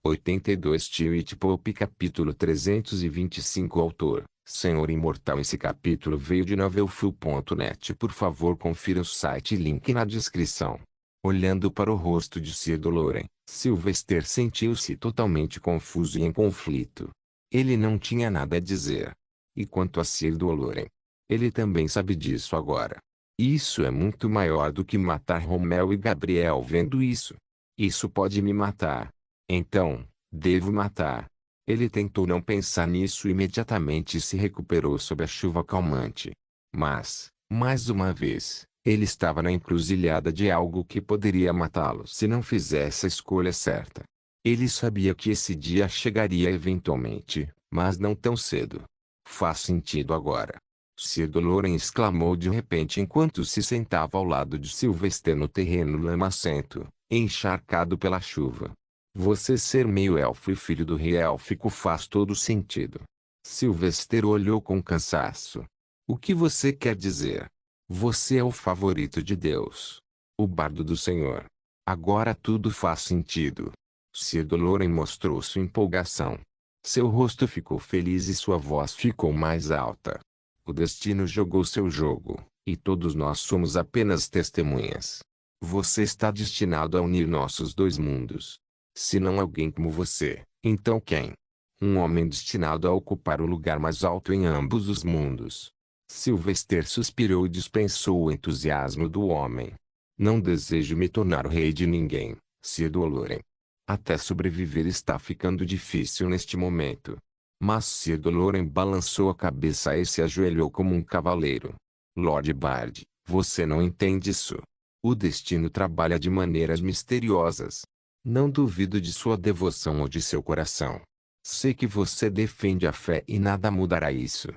82 Twitch Pop capítulo 325 Autor, Senhor Imortal. Esse capítulo veio de novelfull.net. Por favor confira o site e link na descrição. Olhando para o rosto de Sir Doloren, Sylvester sentiu-se totalmente confuso e em conflito. Ele não tinha nada a dizer. E quanto a Sir Doloren, ele também sabe disso agora. Isso é muito maior do que matar Romeu e Gabriel. Vendo isso, isso pode me matar. Então, devo matar. Ele tentou não pensar nisso imediatamente e se recuperou sob a chuva calmante. Mas, mais uma vez, ele estava na encruzilhada de algo que poderia matá-lo se não fizesse a escolha certa. Ele sabia que esse dia chegaria eventualmente, mas não tão cedo. Faz sentido agora. Sir Doloren exclamou de repente enquanto se sentava ao lado de Sylvester no terreno lamacento, encharcado pela chuva. Você ser meio-elfo e filho do rei élfico faz todo sentido. Sylvester olhou com cansaço. O que você quer dizer? Você é o favorito de Deus. O bardo do Senhor. Agora tudo faz sentido. Sir Doloren mostrou sua empolgação. Seu rosto ficou feliz e sua voz ficou mais alta. O destino jogou seu jogo, e todos nós somos apenas testemunhas. Você está destinado a unir nossos dois mundos. Se não alguém como você, então quem? Um homem destinado a ocupar o lugar mais alto em ambos os mundos. Sylvester suspirou e dispensou o entusiasmo do homem. Não desejo me tornar o rei de ninguém, Sir Doloren. Até sobreviver está ficando difícil neste momento. Mas Sir Doloren balançou a cabeça e se ajoelhou como um cavaleiro. Lord Bard, você não entende isso. O destino trabalha de maneiras misteriosas. Não duvido de sua devoção ou de seu coração. Sei que você defende a fé e nada mudará isso.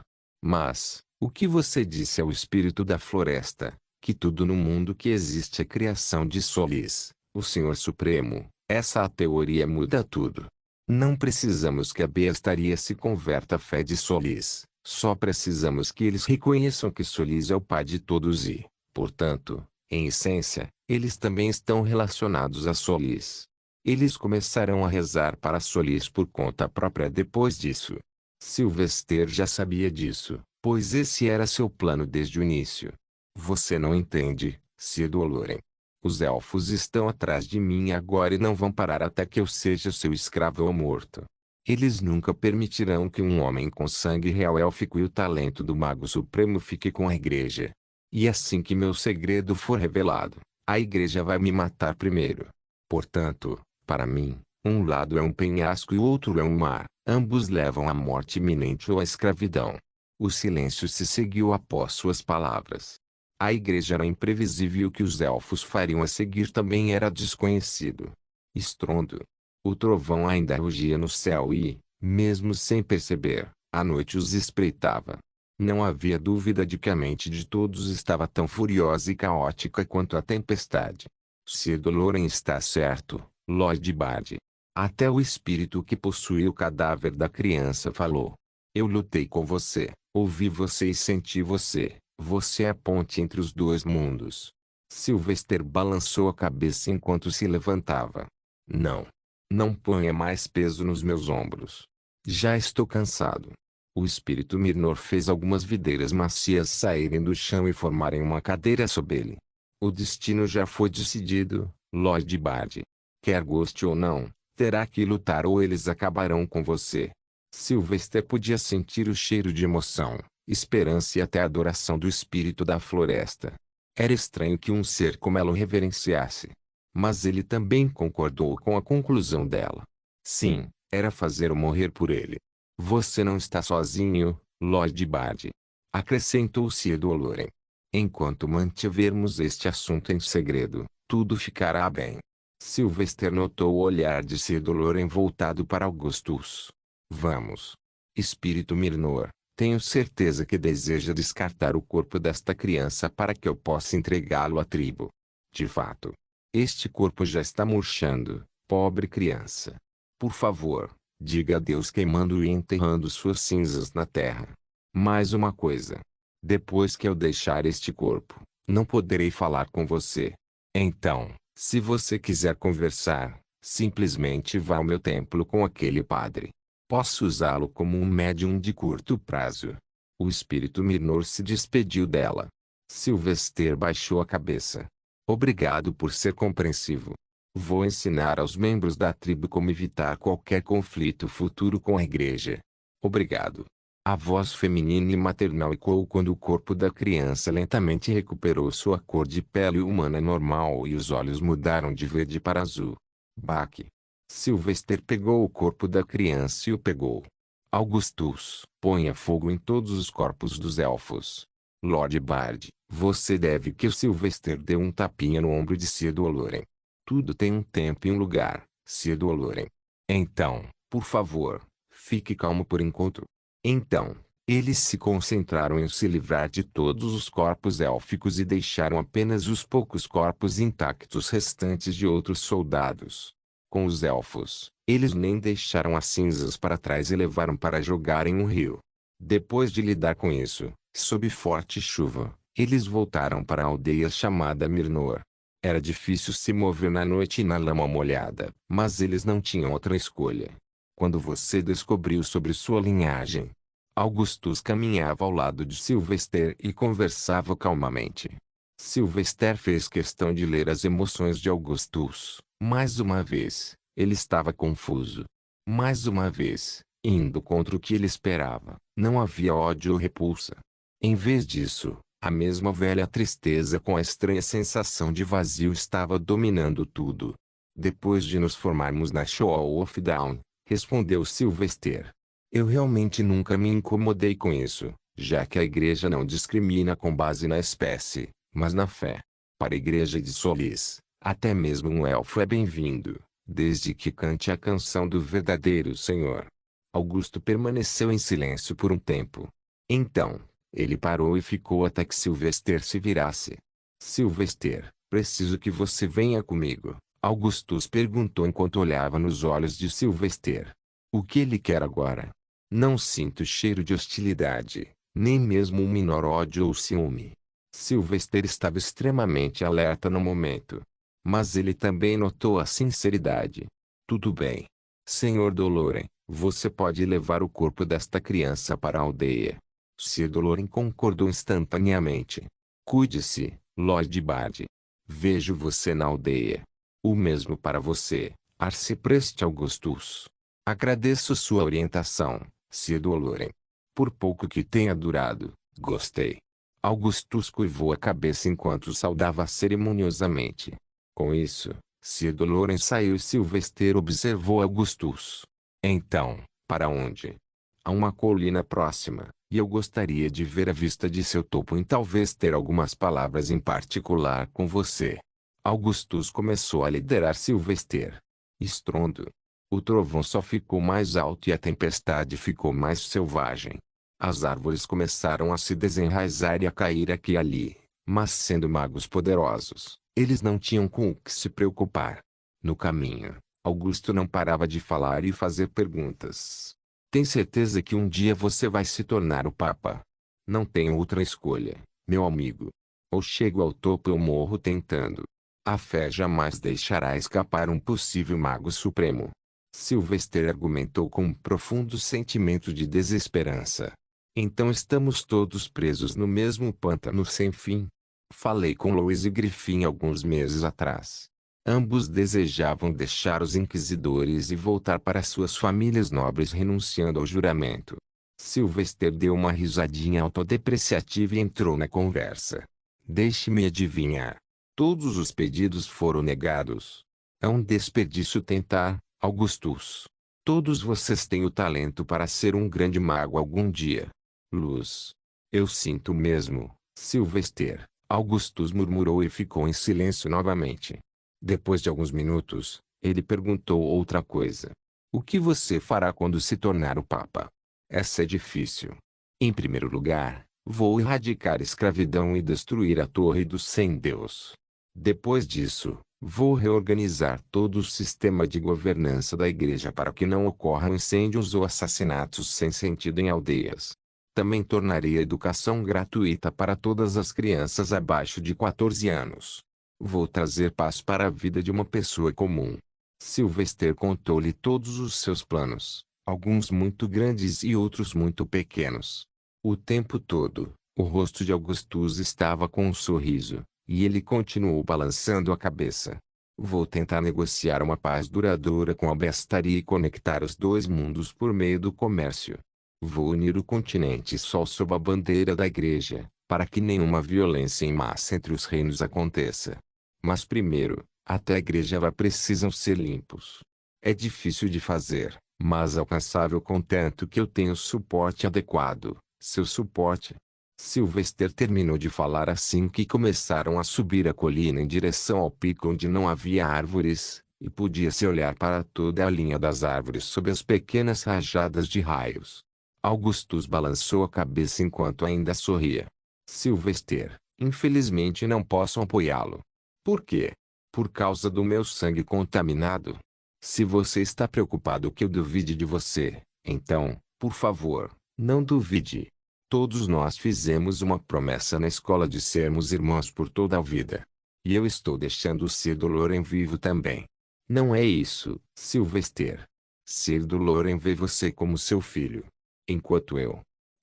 Mas, o que você disse ao espírito da floresta, que tudo no mundo que existe é criação de Solis, o Senhor Supremo, essa teoria muda tudo. Não precisamos que a bestaria se converta à fé de Solis, só precisamos que eles reconheçam que Solis é o pai de todos e, portanto, em essência, eles também estão relacionados a Solis. Eles começarão a rezar para Solis por conta própria depois disso. Sylvester já sabia disso, pois esse era seu plano desde o início. Você não entende, Sir Doloren. Os elfos estão atrás de mim agora e não vão parar até que eu seja seu escravo ou morto. Eles nunca permitirão que um homem com sangue real élfico e o talento do Mago Supremo fique com a igreja. E assim que meu segredo for revelado, a igreja vai me matar primeiro. Portanto, para mim, um lado é um penhasco e o outro é um mar. Ambos levam à morte iminente ou à escravidão. O silêncio se seguiu após suas palavras. A igreja era imprevisível e o que os elfos fariam a seguir também era desconhecido. Estrondo. O trovão ainda rugia no céu e, mesmo sem perceber, a noite os espreitava. Não havia dúvida de que a mente de todos estava tão furiosa e caótica quanto a tempestade. Sir Doloren está certo, Lord Bard. Até o espírito que possui o cadáver da criança falou. Eu lutei com você, ouvi você e senti você. Você é a ponte entre os dois mundos. Sylvester balançou a cabeça enquanto se levantava. Não. Não ponha mais peso nos meus ombros. Já estou cansado. O espírito Mirnor fez algumas videiras macias saírem do chão e formarem uma cadeira sob ele. O destino já foi decidido, Lord Bard. Quer goste ou não, terá que lutar ou eles acabarão com você. Sylvester podia sentir o cheiro de emoção, esperança e até adoração do espírito da floresta. Era estranho que um ser como ela o reverenciasse. Mas ele também concordou com a conclusão dela. Sim, era fazer-o morrer por ele. Você não está sozinho, Lord Bard. Acrescentou Sir Doloren. Enquanto mantivermos este assunto em segredo, tudo ficará bem. Sylvester notou o olhar de Sir Doloren voltado para Augustus. Vamos. Espírito Mirnor, tenho certeza que deseja descartar o corpo desta criança para que eu possa entregá-lo à tribo. De fato, este corpo já está murchando, pobre criança. Por favor, diga adeus queimando e enterrando suas cinzas na terra. Mais uma coisa. Depois que eu deixar este corpo, não poderei falar com você. Então, se você quiser conversar, Simplesmente vá ao meu templo com aquele padre. Posso usá-lo como um médium de curto prazo. O espírito Mirnor se despediu dela. Sylvester baixou a cabeça. Obrigado por ser compreensivo. Vou ensinar aos membros da tribo como evitar qualquer conflito futuro com a igreja. Obrigado. A voz feminina e maternal ecoou quando o corpo da criança lentamente recuperou sua cor de pele humana normal e os olhos mudaram de verde para azul. Baque. Sylvester pegou o corpo da criança e o pegou. Augustus, ponha fogo em todos os corpos dos elfos. Lord Bard, você deve que o Sylvester deu um tapinha no ombro de Sir Doloren. Tudo tem um tempo e um lugar, Sir Doloren. Então, por favor, fique calmo por enquanto. Então, eles se concentraram em se livrar de todos os corpos élficos e deixaram apenas os poucos corpos intactos restantes de outros soldados. Com os elfos, eles nem deixaram as cinzas para trás e levaram para jogar em um rio. Depois de lidar com isso, sob forte chuva, eles voltaram para a aldeia chamada Mirnor. Era difícil se mover na noite e na lama molhada, mas eles não tinham outra escolha. Quando você descobriu sobre sua linhagem, Augustus caminhava ao lado de Sylvester e conversava calmamente. Sylvester fez questão de ler as emoções de Augustus. Mais uma vez, ele estava confuso. Mais uma vez, indo contra o que ele esperava, não havia ódio ou repulsa. Em vez disso, a mesma velha tristeza com a estranha sensação de vazio estava dominando tudo. Depois de nos formarmos na Shoal of Dawn, respondeu Sylvester. Eu realmente nunca me incomodei com isso, já que a igreja não discrimina com base na espécie, mas na fé. Para a igreja de Solis, até mesmo um elfo é bem-vindo, desde que cante a canção do verdadeiro Senhor. Augusto permaneceu em silêncio por um tempo. Então, ele parou e ficou até que Sylvester se virasse. Sylvester, preciso que você venha comigo, Augustus perguntou enquanto olhava nos olhos de Sylvester. O que ele quer agora? Não sinto cheiro de hostilidade, nem mesmo um menor ódio ou ciúme. Sylvester estava extremamente alerta no momento. Mas ele também notou a sinceridade. Tudo bem. Senhor Doloren, você pode levar o corpo desta criança para a aldeia. Sir Doloren concordou instantaneamente. Cuide-se, Lord Bard. Vejo você na aldeia. O mesmo para você, Arcipreste Augustus. Agradeço sua orientação, Sir Doloren. Por pouco que tenha durado, gostei. Augustus curvou a cabeça enquanto saudava cerimoniosamente. Com isso, Sir Doloren saiu e Sylvester observou Augustus. Então, para onde? Há uma colina próxima, e eu gostaria de ver a vista de seu topo e talvez ter algumas palavras em particular com você. Augustus começou a liderar Sylvester. Estrondo. O trovão só ficou mais alto e a tempestade ficou mais selvagem. As árvores começaram a se desenraizar e a cair aqui e ali, mas sendo magos poderosos, eles não tinham com o que se preocupar. No caminho, Augusto não parava de falar e fazer perguntas. Tem certeza que um dia você vai se tornar o Papa? Não tenho outra escolha, meu amigo. Ou chego ao topo ou morro tentando. A fé jamais deixará escapar um possível mago supremo. Sylvester argumentou com um profundo sentimento de desesperança. Então estamos todos presos no mesmo pântano sem fim. Falei com Louis e Griffin alguns meses atrás. Ambos desejavam deixar os inquisidores e voltar para suas famílias nobres renunciando ao juramento. Sylvester deu uma risadinha autodepreciativa e entrou na conversa. Deixe-me adivinhar. Todos os pedidos foram negados. É um desperdício tentar, Augustus. Todos vocês têm o talento para ser um grande mago algum dia. Luz. Eu sinto mesmo, Sylvester. Augustus murmurou e ficou em silêncio novamente. Depois de alguns minutos, ele perguntou outra coisa. O que você fará quando se tornar o Papa? Essa é difícil. Em primeiro lugar, vou erradicar a escravidão e destruir a Torre do Sem Deus. Depois disso, vou reorganizar todo o sistema de governança da igreja para que não ocorram incêndios ou assassinatos sem sentido em aldeias. Também tornarei a educação gratuita para todas as crianças abaixo de 14 anos. Vou trazer paz para a vida de uma pessoa comum. Sylvester contou-lhe todos os seus planos, alguns muito grandes e outros muito pequenos. O tempo todo, o rosto de Augustus estava com um sorriso, e ele continuou balançando a cabeça. Vou tentar negociar uma paz duradoura com a bestaria e conectar os dois mundos por meio do comércio. Vou unir o continente Sol sob a bandeira da Igreja, para que nenhuma violência em massa entre os reinos aconteça. Mas primeiro, até a Igreja vai precisam ser limpos. É difícil de fazer, mas alcançável contanto que eu tenha o suporte adequado. Seu suporte. Sylvester terminou de falar assim que começaram a subir a colina em direção ao pico onde não havia árvores, e podia-se olhar para toda a linha das árvores sob as pequenas rajadas de raios. Augustus balançou a cabeça enquanto ainda sorria. Sylvester, infelizmente não posso apoiá-lo. Por quê? Por causa do meu sangue contaminado? Se você está preocupado que eu duvide de você, então, por favor, não duvide. Todos nós fizemos uma promessa na escola de sermos irmãos por toda a vida. E eu estou deixando Sir Loren vivo também. Não é isso, Sylvester. Sir Loren vê você como seu filho. Enquanto eu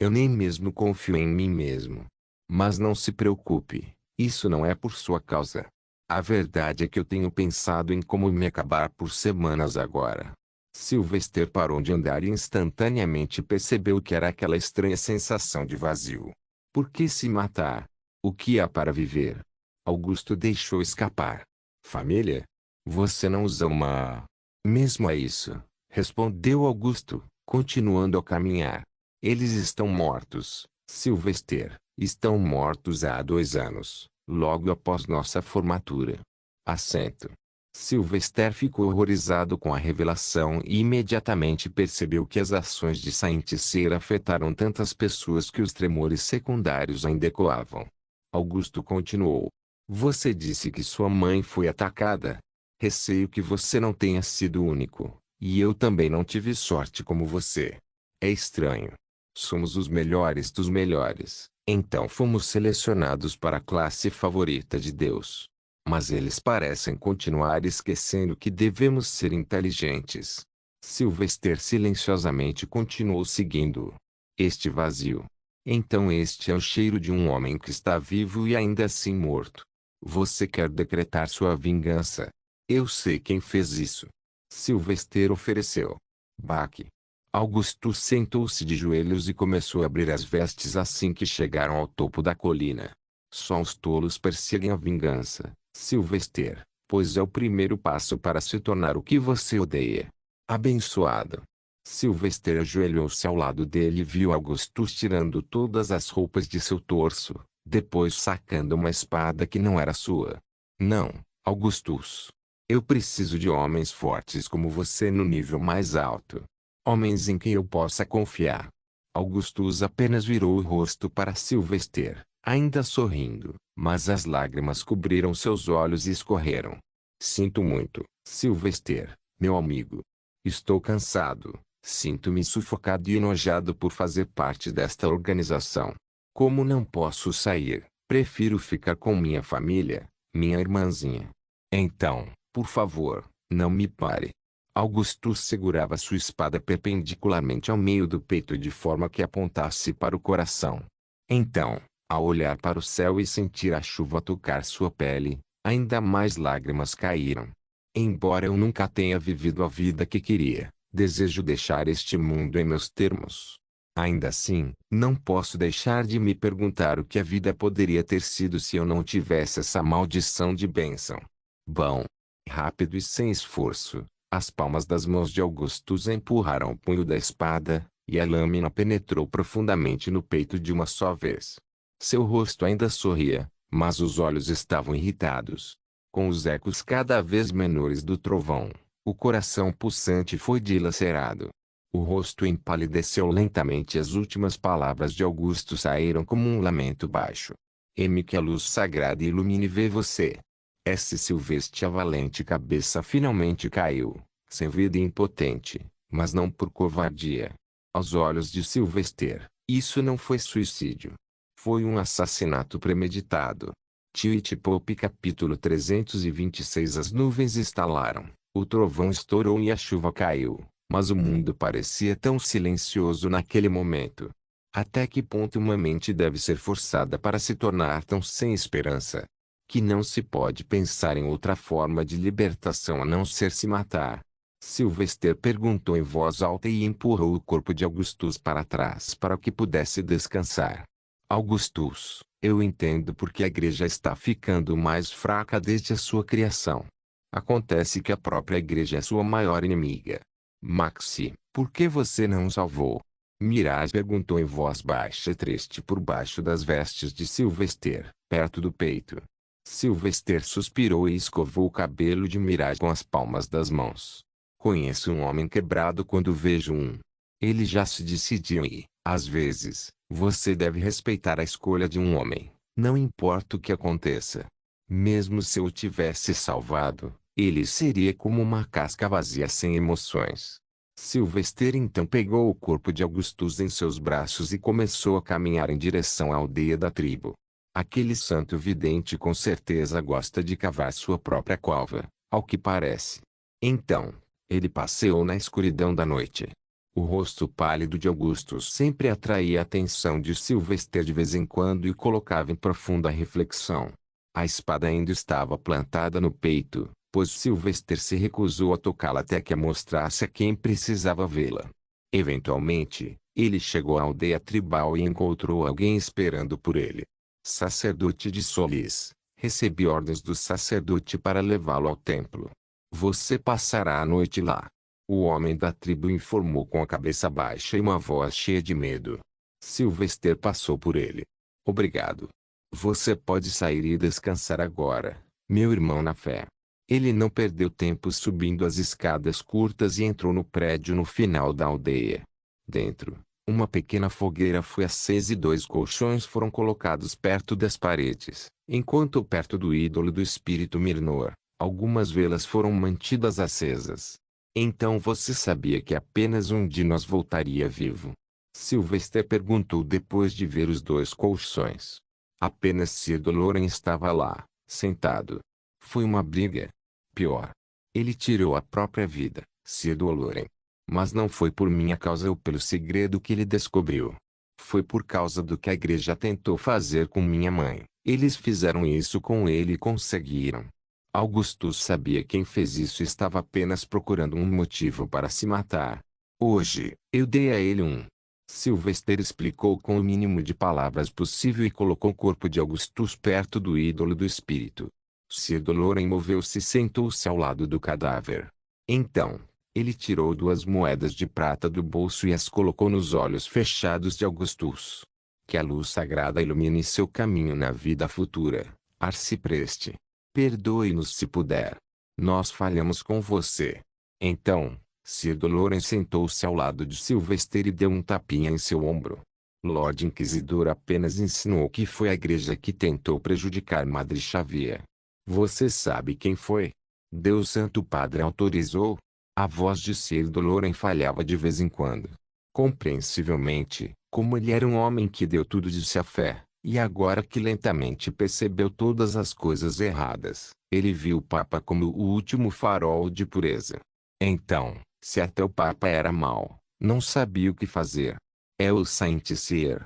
nem mesmo confio em mim mesmo. Mas não se preocupe, isso não é por sua causa. A verdade é que eu tenho pensado em como me acabar por semanas agora. Sylvester parou de andar e instantaneamente percebeu que era aquela estranha sensação de vazio. Por que se matar? O que há para viver? Augusto deixou escapar. Família? Você não usa uma... Mesmo é isso, respondeu Augusto, continuando a caminhar. Eles estão mortos, Sylvester, estão mortos há 2 anos, logo após nossa formatura. Assento. Sylvester ficou horrorizado com a revelação e imediatamente percebeu que as ações de Saint-Cyr afetaram tantas pessoas que os tremores secundários ainda ecoavam. Augusto continuou. Você disse que sua mãe foi atacada. Receio que você não tenha sido o único, e eu também não tive sorte como você. É estranho. Somos os melhores dos melhores, então fomos selecionados para a classe favorita de Deus. Mas eles parecem continuar esquecendo que devemos ser inteligentes. Sylvester silenciosamente continuou seguindo este vazio. Então este é o cheiro de um homem que está vivo e ainda assim morto. Você quer decretar sua vingança? Eu sei quem fez isso. Sylvester ofereceu. Baque. Augusto sentou-se de joelhos e começou a abrir as vestes assim que chegaram ao topo da colina. Só os tolos perseguem a vingança, Sylvester, pois é o primeiro passo para se tornar o que você odeia. Abençoado. Sylvester ajoelhou-se ao lado dele e viu Augustus tirando todas as roupas de seu torso, depois sacando uma espada que não era sua. Não, Augustus. Eu preciso de homens fortes como você no nível mais alto. Homens em quem eu possa confiar. Augustus apenas virou o rosto para Sylvester, ainda sorrindo, mas as lágrimas cobriram seus olhos e escorreram. Sinto muito, Sylvester, meu amigo. Estou cansado, sinto-me sufocado e enojado por fazer parte desta organização. Como não posso sair, prefiro ficar com minha família, minha irmãzinha. Então, por favor, não me pare. Augustus segurava sua espada perpendicularmente ao meio do peito de forma que apontasse para o coração. Então, ao olhar para o céu e sentir a chuva tocar sua pele, ainda mais lágrimas caíram. Embora eu nunca tenha vivido a vida que queria, desejo deixar este mundo em meus termos. Ainda assim, não posso deixar de me perguntar o que a vida poderia ter sido se eu não tivesse essa maldição de bênção. Bom. Rápido e sem esforço, as palmas das mãos de Augustus empurraram o punho da espada, e a lâmina penetrou profundamente no peito de uma só vez. Seu rosto ainda sorria, mas os olhos estavam irritados. Com os ecos cada vez menores do trovão, o coração pulsante foi dilacerado. O rosto empalideceu lentamente e as últimas palavras de Augusto saíram como um lamento baixo. Eme que a luz sagrada ilumine vê você. S. Sylvester, a valente cabeça finalmente caiu, sem vida e impotente, mas não por covardia. Aos olhos de Sylvester, isso não foi suicídio. Foi um assassinato premeditado. Twitch Pop capítulo 326. As nuvens estalaram, O trovão estourou e a chuva caiu, mas o mundo parecia tão silencioso naquele momento. Até que ponto uma mente deve ser forçada para se tornar tão sem esperança? Que não se pode pensar em outra forma de libertação a não ser se matar. Sylvester perguntou em voz alta e empurrou o corpo de Augustus para trás para que pudesse descansar. Augustus, eu entendo porque a igreja está ficando mais fraca desde a sua criação. Acontece que a própria igreja é sua maior inimiga. Maxi, por que você não o salvou? Mirage perguntou em voz baixa e triste por baixo das vestes de Sylvester, perto do peito. Sylvester suspirou e escovou o cabelo de Mirage com as palmas das mãos. Conheço um homem quebrado quando vejo um. Ele já se decidiu e, às vezes, você deve respeitar a escolha de um homem, não importa o que aconteça. Mesmo se eu o tivesse salvado, ele seria como uma casca vazia sem emoções. Sylvester então pegou o corpo de Augustus em seus braços e começou a caminhar em direção à aldeia da tribo. Aquele santo vidente com certeza gosta de cavar sua própria cova, ao que parece. Então, ele passeou na escuridão da noite. O rosto pálido de Augustus sempre atraía a atenção de Sylvester de vez em quando e o colocava em profunda reflexão. A espada ainda estava plantada no peito, pois Sylvester se recusou a tocá-la até que a mostrasse a quem precisava vê-la. Eventualmente, ele chegou à aldeia tribal e encontrou alguém esperando por ele. Sacerdote de Solis, recebi ordens do sacerdote para levá-lo ao templo. Você passará a noite lá. O homem da tribo informou com a cabeça baixa e uma voz cheia de medo. Sylvester passou por ele. Obrigado. Você pode sair e descansar agora, meu irmão na fé. Ele não perdeu tempo subindo as escadas curtas e entrou no prédio no final da aldeia. Dentro, uma pequena fogueira foi acesa e 2 colchões foram colocados perto das paredes, enquanto perto do ídolo do espírito Mirnor, algumas velas foram mantidas acesas. Então você sabia que apenas um de nós voltaria vivo? Sylvester perguntou depois de ver os 2 colchões. Apenas Sir Doloran estava lá, sentado. Foi uma briga. Pior. Ele tirou a própria vida, Sir Doloran. Mas não foi por minha causa ou pelo segredo que ele descobriu. Foi por causa do que a igreja tentou fazer com minha mãe. Eles fizeram isso com ele e conseguiram. Augustus sabia quem fez isso e estava apenas procurando um motivo para se matar. Hoje, eu dei a ele um. Sylvester explicou com o mínimo de palavras possível e colocou o corpo de Augustus perto do ídolo do espírito. Sir Doloran moveu-se e sentou-se ao lado do cadáver. Então, ele tirou 2 moedas de prata do bolso e as colocou nos olhos fechados de Augustus. Que a luz sagrada ilumine seu caminho na vida futura, arcipreste. Perdoe-nos se puder. Nós falhamos com você. Então, Sir Doloran sentou-se ao lado de Sylvester e deu um tapinha em seu ombro. Lord Inquisidor apenas insinuou que foi a igreja que tentou prejudicar Madre Xavier. Você sabe quem foi? Deus Santo Padre autorizou? A voz de Sir Doloran falhava de vez em quando. Compreensivelmente, como ele era um homem que deu tudo de si à fé, e agora que lentamente percebeu todas as coisas erradas, ele viu o Papa como o último farol de pureza. Então, se até o Papa era mau, não sabia o que fazer. É o Saint Sir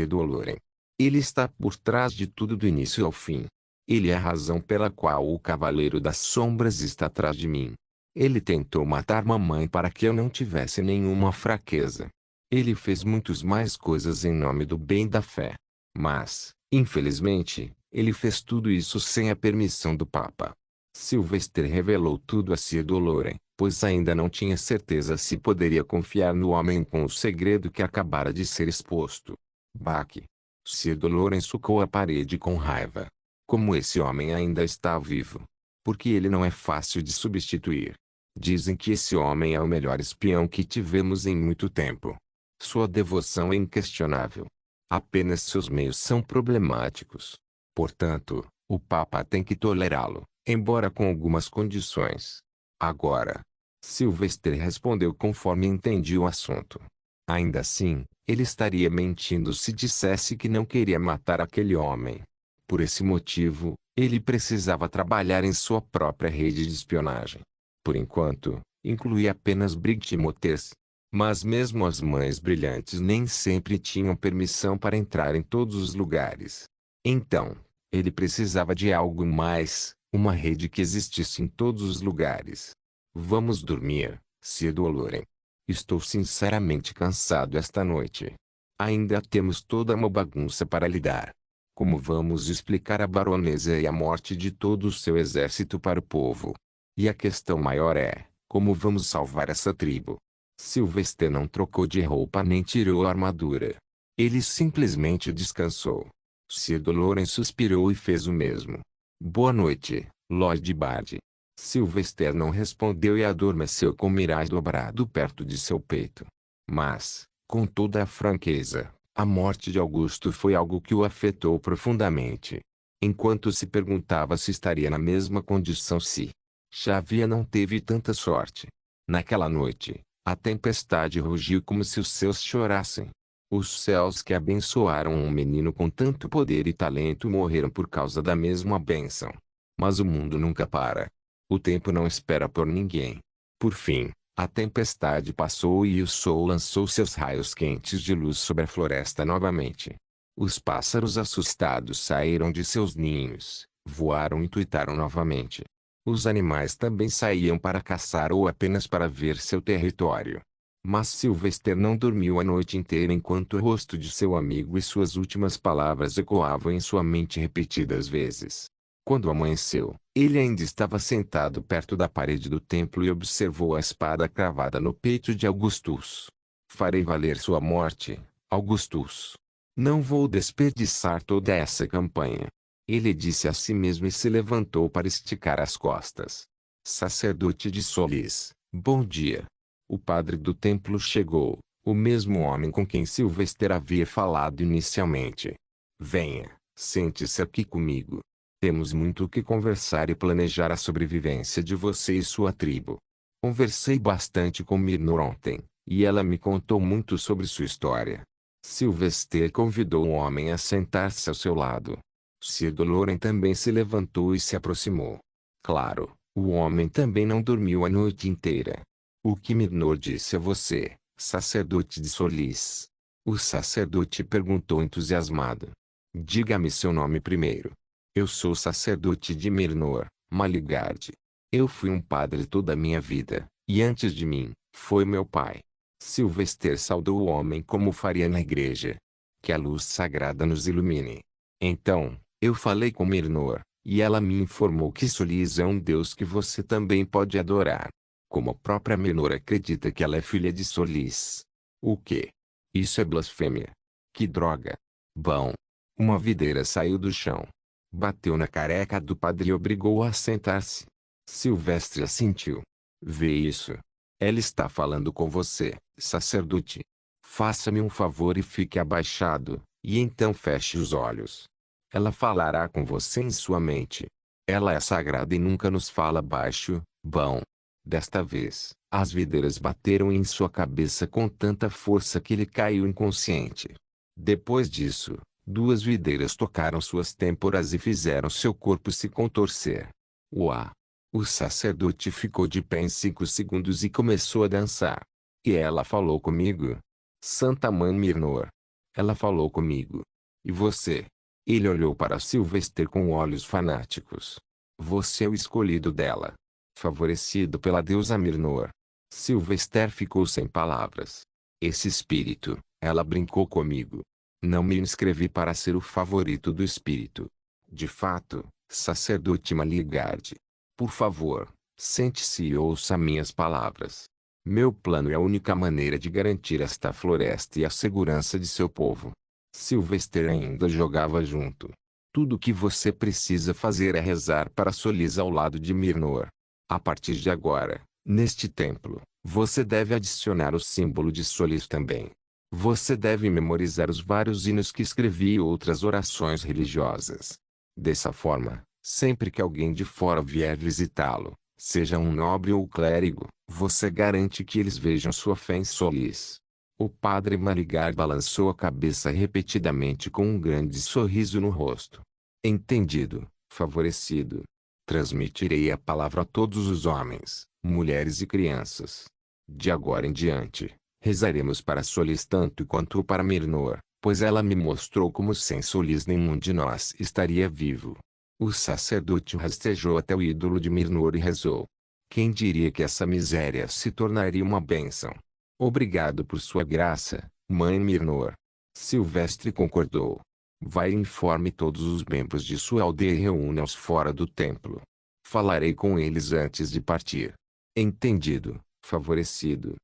Doloran. Ele está por trás de tudo do início ao fim. Ele é a razão pela qual o Cavaleiro das Sombras está atrás de mim. Ele tentou matar mamãe para que eu não tivesse nenhuma fraqueza. Ele fez muitas mais coisas em nome do bem da fé. Mas, infelizmente, ele fez tudo isso sem a permissão do Papa. Sylvester revelou tudo a Sir Doloran, pois ainda não tinha certeza se poderia confiar no homem com o segredo que acabara de ser exposto. Baque. Sir Doloran socou a parede com raiva. Como esse homem ainda está vivo? Porque ele não é fácil de substituir. Dizem que esse homem é o melhor espião que tivemos em muito tempo. Sua devoção é inquestionável. Apenas seus meios são problemáticos. Portanto, o Papa tem que tolerá-lo, embora com algumas condições. Agora, Sylvester respondeu conforme entendia o assunto. Ainda assim, ele estaria mentindo se dissesse que não queria matar aquele homem. Por esse motivo, ele precisava trabalhar em sua própria rede de espionagem. Por enquanto, incluía apenas Brightmoters. Mas mesmo as mães brilhantes nem sempre tinham permissão para entrar em todos os lugares. Então, ele precisava de algo mais, uma rede que existisse em todos os lugares. Vamos dormir, Sir Doloren. Estou sinceramente cansado esta noite. Ainda temos toda uma bagunça para lidar. Como vamos explicar a baronesa e a morte de todo o seu exército para o povo? E a questão maior é, como vamos salvar essa tribo? Sylvester não trocou de roupa nem tirou a armadura. Ele simplesmente descansou. Sir Doloren suspirou e fez o mesmo. Boa noite, Lord Bard. Sylvester não respondeu e adormeceu com o Mirage dobrado perto de seu peito. Mas, com toda a franqueza, a morte de Augusto foi algo que o afetou profundamente. Enquanto se perguntava se estaria na mesma condição se Xavier não teve tanta sorte. Naquela noite, a tempestade rugiu como se os céus chorassem. Os céus que abençoaram um menino com tanto poder e talento morreram por causa da mesma bênção. Mas o mundo nunca para. O tempo não espera por ninguém. Por fim, a tempestade passou e o sol lançou seus raios quentes de luz sobre a floresta novamente. Os pássaros assustados saíram de seus ninhos, voaram e tuitaram novamente. Os animais também saíam para caçar ou apenas para ver seu território. Mas Sylvester não dormiu a noite inteira enquanto o rosto de seu amigo e suas últimas palavras ecoavam em sua mente repetidas vezes. Quando amanheceu, ele ainda estava sentado perto da parede do templo e observou a espada cravada no peito de Augustus. Farei valer sua morte, Augustus. Não vou desperdiçar toda essa campanha. Ele disse a si mesmo e se levantou para esticar as costas. Sacerdote de Solis, bom dia. O padre do templo chegou, o mesmo homem com quem Sylvester havia falado inicialmente. Venha, sente-se aqui comigo. Temos muito o que conversar e planejar a sobrevivência de você e sua tribo. Conversei bastante com Mirnor ontem, e ela me contou muito sobre sua história. Sylvester convidou o homem a sentar-se ao seu lado. Sir Doloren também se levantou e se aproximou. Claro, o homem também não dormiu a noite inteira. O que Mirnor disse a você, sacerdote de Solis? O sacerdote perguntou entusiasmado. Diga-me seu nome primeiro. Eu sou sacerdote de Mirnor, Maligard. Eu fui um padre toda a minha vida, e antes de mim, foi meu pai. Sylvester saudou o homem como faria na igreja. Que a luz sagrada nos ilumine. Então, eu falei com Mirnor, e ela me informou que Solis é um deus que você também pode adorar. Como a própria Mirnor acredita que ela é filha de Solis. O quê? Isso é blasfêmia. Que droga. Bom. Uma videira saiu do chão. Bateu na careca do padre e obrigou-o a sentar-se. Sylvester assentiu. Vê isso. Ela está falando com você, sacerdote. Faça-me um favor e fique abaixado, e então feche os olhos. Ela falará com você em sua mente. Ela é sagrada e nunca nos fala baixo. Bom. Desta vez, as videiras bateram em sua cabeça com tanta força que ele caiu inconsciente. Depois disso, duas videiras tocaram suas têmporas e fizeram seu corpo se contorcer. Uá! O sacerdote ficou de pé em 5 segundos e começou a dançar. E ela falou comigo? Santa Mãe Mirnor. Ela falou comigo. E você? Ele olhou para Sylvester com olhos fanáticos. Você é o escolhido dela. Favorecido pela deusa Mirnor. Sylvester ficou sem palavras. Esse espírito, ela brincou comigo. Não me inscrevi para ser o favorito do espírito. De fato, sacerdote Maligard. Por favor, sente-se e ouça minhas palavras. Meu plano é a única maneira de garantir esta floresta e a segurança de seu povo. Sylvester ainda jogava junto. Tudo o que você precisa fazer é rezar para Solis ao lado de Mirnor. A partir de agora, neste templo, você deve adicionar o símbolo de Solis também. Você deve memorizar os vários hinos que escrevi e outras orações religiosas. Dessa forma, sempre que alguém de fora vier visitá-lo, seja um nobre ou clérigo, você garante que eles vejam sua fé em Solis. O padre Maligard balançou a cabeça repetidamente com um grande sorriso no rosto. Entendido, favorecido. Transmitirei a palavra a todos os homens, mulheres e crianças. De agora em diante, rezaremos para Solis tanto quanto para Mirnor, pois ela me mostrou como sem Solis nenhum de nós estaria vivo. O sacerdote rastejou até o ídolo de Mirnor e rezou. Quem diria que essa miséria se tornaria uma bênção? Obrigado por sua graça, mãe Mirnor. Silvestre concordou. Vai e informe todos os membros de sua aldeia e reúna-os fora do templo. Falarei com eles antes de partir. Entendido, favorecido.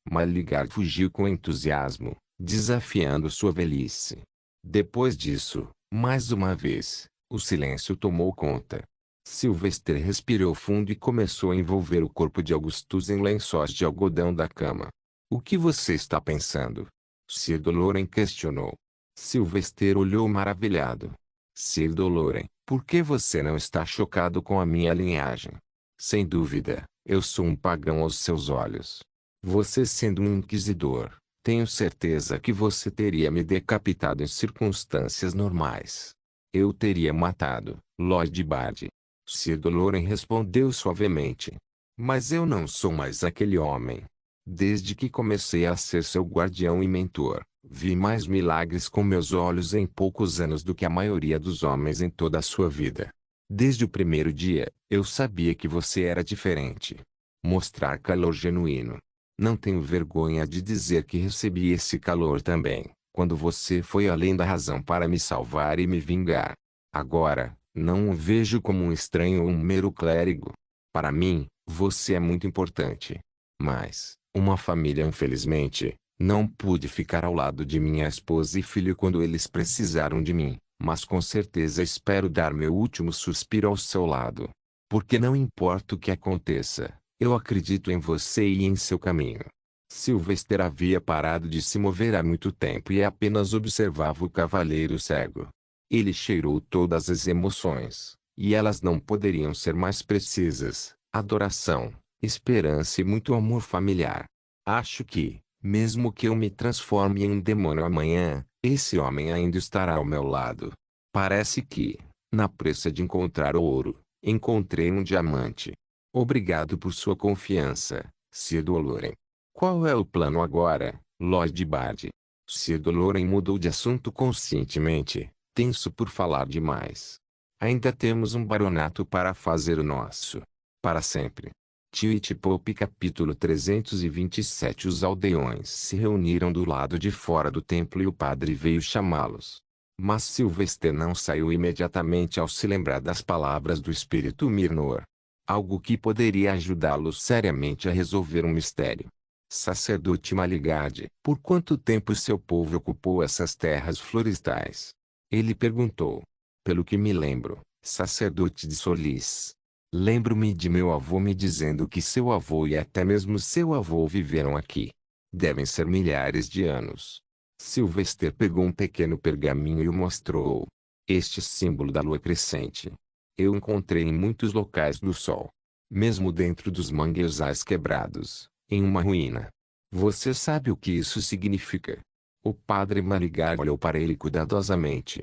Maligar fugiu com entusiasmo, desafiando sua velhice. Depois disso, mais uma vez, o silêncio tomou conta. Silvestre respirou fundo e começou a envolver o corpo de Augustus em lençóis de algodão da cama. O que você está pensando? Sir Doloren questionou. Silvestre olhou maravilhado. Sir Doloren, por que você não está chocado com a minha linhagem? Sem dúvida, eu sou um pagão aos seus olhos. Você sendo um inquisidor, tenho certeza que você teria me decapitado em circunstâncias normais. Eu teria matado, Lord Bard. Sir Doloren respondeu suavemente. Mas eu não sou mais aquele homem. Desde que comecei a ser seu guardião e mentor, vi mais milagres com meus olhos em poucos anos do que a maioria dos homens em toda a sua vida. Desde o primeiro dia, eu sabia que você era diferente. Mostrar calor genuíno. Não tenho vergonha de dizer que recebi esse calor também, quando você foi além da razão para me salvar e me vingar. Agora, não o vejo como um estranho ou um mero clérigo. Para mim, você é muito importante. Mas, uma família infelizmente, não pude ficar ao lado de minha esposa e filho quando eles precisaram de mim, mas com certeza espero dar meu último suspiro ao seu lado. Porque não importa o que aconteça, eu acredito em você e em seu caminho. Silvestre havia parado de se mover há muito tempo e apenas observava o cavaleiro cego. Ele cheirou todas as emoções, e elas não poderiam ser mais precisas: adoração, esperança e muito amor familiar. Acho que, mesmo que eu me transforme em um demônio amanhã, esse homem ainda estará ao meu lado. Parece que, na pressa de encontrar ouro, encontrei um diamante. Obrigado por sua confiança, Sir Doloren. Qual é o plano agora, Lord Bard? Sir Doloren mudou de assunto conscientemente, tenso por falar demais. Ainda temos um baronato para fazer o nosso. Para sempre. Tio-e-Tipope capítulo 327. Os aldeões se reuniram do lado de fora do templo e o padre veio chamá-los. Mas Silvestre não saiu imediatamente ao se lembrar das palavras do espírito Mirnor. Algo que poderia ajudá-lo seriamente a resolver um mistério. Sacerdote Maligarde, por quanto tempo seu povo ocupou essas terras florestais? Ele perguntou. Pelo que me lembro, sacerdote de Solis. Lembro-me de meu avô me dizendo que seu avô e até mesmo seu avô viveram aqui. Devem ser milhares de anos. Silvestre pegou um pequeno pergaminho e o mostrou. Este símbolo da lua crescente. Eu encontrei em muitos locais do sol. Mesmo dentro dos manguezais quebrados, em uma ruína. Você sabe o que isso significa? O padre Maligar olhou para ele cuidadosamente.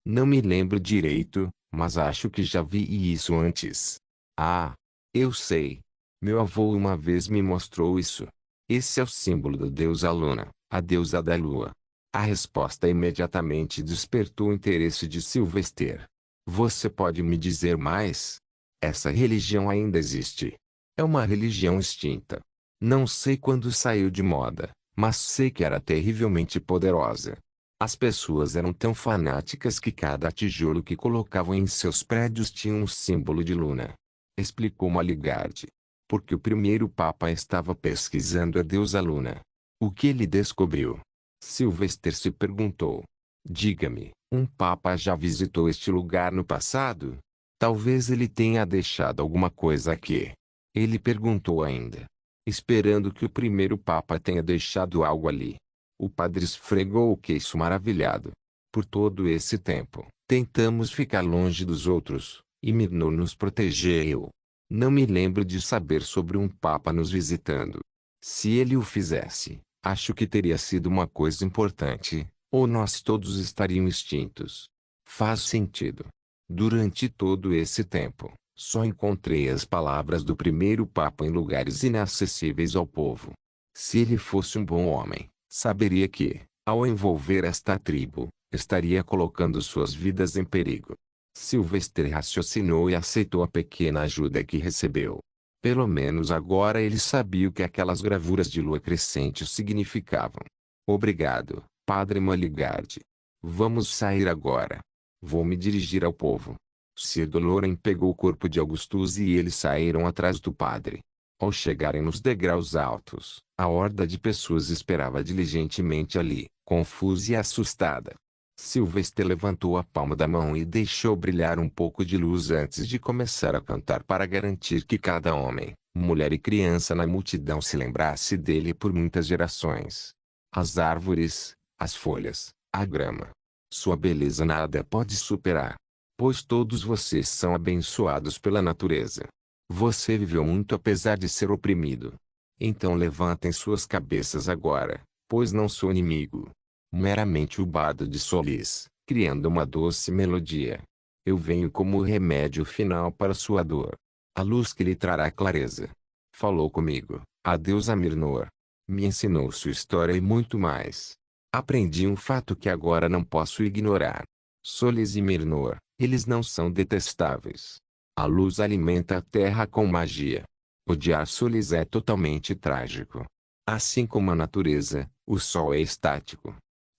Não me lembro direito, mas acho que já vi isso antes. Ah, eu sei. Meu avô uma vez me mostrou isso. Esse é o símbolo da deusa Luna, a deusa da lua. A resposta imediatamente despertou o interesse de Silvestre. Você pode me dizer mais? Essa religião ainda existe. É uma religião extinta. Não sei quando saiu de moda, mas sei que era terrivelmente poderosa. As pessoas eram tão fanáticas que cada tijolo que colocavam em seus prédios tinha um símbolo de luna. Explicou Maligarde. Porque o primeiro papa estava pesquisando a deusa Luna. O que ele descobriu? Silvestre se perguntou. Diga-me, um papa já visitou este lugar no passado? Talvez ele tenha deixado alguma coisa aqui. Ele perguntou ainda. Esperando que o primeiro papa tenha deixado algo ali. O padre esfregou o queixo maravilhado. Por todo esse tempo, tentamos ficar longe dos outros, e Mirnor nos protegeu. Não me lembro de saber sobre um papa nos visitando. Se ele o fizesse, acho que teria sido uma coisa importante, ou nós todos estariam extintos. Faz sentido. Durante todo esse tempo, Só encontrei as palavras do primeiro Papa em lugares inacessíveis ao povo. Se ele fosse um bom homem, saberia que, ao envolver esta tribo, estaria colocando suas vidas em perigo. Sylvester raciocinou e aceitou a pequena ajuda que recebeu. Pelo menos agora ele sabia o que aquelas gravuras de lua crescente significavam. Obrigado, Padre Maligarde. Vamos sair agora. Vou me dirigir ao povo. Sir Doloren pegou o corpo de Augustus e eles saíram atrás do padre. Ao chegarem nos degraus altos, a horda de pessoas esperava diligentemente ali, confusa e assustada. Sylvester levantou a palma da mão e deixou brilhar um pouco de luz antes de começar a cantar para garantir que cada homem, mulher e criança na multidão se lembrasse dele por muitas gerações. As árvores, as folhas, a grama. Sua beleza nada pode superar. Pois todos vocês são abençoados pela natureza. Você viveu muito apesar de ser oprimido. Então levantem suas cabeças agora, pois não sou inimigo. Meramente o bardo de Solis, criando uma doce melodia. Eu venho como o remédio final para sua dor. A luz que lhe trará clareza. Falou comigo, a deusa Mirnor. Me ensinou sua história e muito mais. Aprendi um fato que agora não posso ignorar. Solis e Mirnor, eles não são detestáveis. A luz alimenta a terra com magia. Odiar Solis é totalmente trágico. Assim como a natureza, o sol é estático.